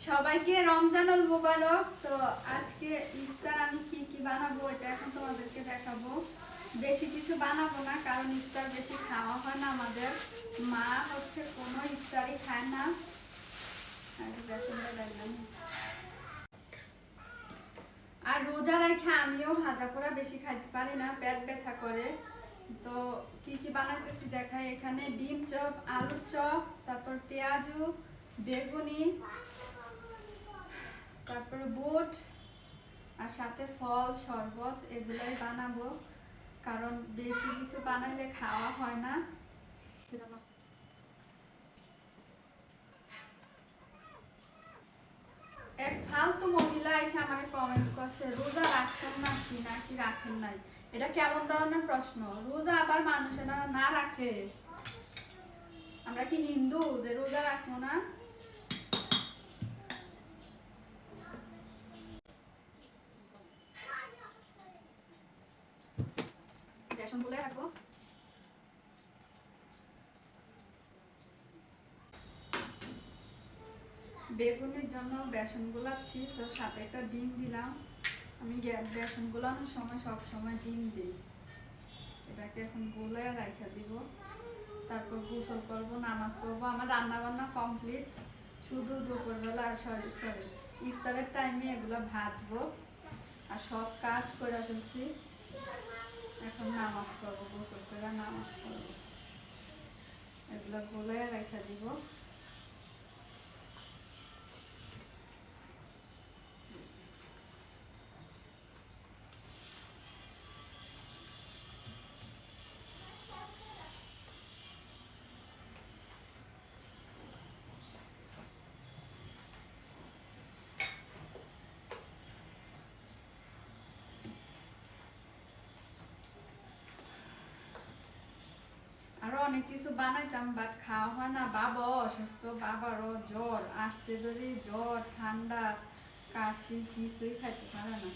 সবাইকে রমজানুল মুবারক। তো আজকে ইফতার আমি কি কি বানাবো এটা এখন তোমাদেরকে দেখাবো। বেশি কিছু বানাবো না, কারণ ইফতার বেশি খাওয়া হয় না আমাদের। মা হচ্ছে কোনো ইফতারই খায় না। আর রোজা রেখে আমিও ভাজা পোড়া বেশি খাইতে পারি না, পেট ব্যথা করে। তো কি কি বানাইতেছি দেখাই। এখানে ডিম চপ, আলুর চপ, তারপর পেঁয়াজু, বেগুনি, তারপরে বুট আর সাথে ফল শরবত এগুলাই বানাবো, কারণ বেশি কিছু বানাইলে খাওয়া হয় না সেজন্য। এক ফালতু মহিলা এসে আমাকে কমেন্ট করছে রোজা রাখছেন নাকি নাকি রাখেন নাই। এটা কেমন ধরনের প্রশ্ন? রোজা আবার মানুষেরা না রাখে? আমরা কি হিন্দু যে রোজা রাখবো না? বেসন গুলে রাখবো। বেগুনের জন্য বেসন গুলাচ্ছি, তো সাথে একটা ডিম দিলাম। আমি বেসন গুলানোর সময় সব সময় ডিম দিই। এটাকে এখন গুলে রাখা দিব, তারপর গোসল করবো, নামাজ পড়বো। আমার রান্না বান্না কমপ্লিট, শুধু দুপুরবেলা সরি ইফতারের টাইমে এগুলো ভাজবো। আর সব কাজ করে ফেলছি, এখন নামাজ পড়বো, গোসল করে নামাজ পড়বো। এগুলো গুলে রেখে দিব। আরো অনেক কিছু বানাইতাম, বাট খাওয়া হয় না। বাবা অসুস্থ, বাবারও জ্বর আসছে, যদি জ্বর ঠান্ডা কাশি কিছুই খাইতে পারে না।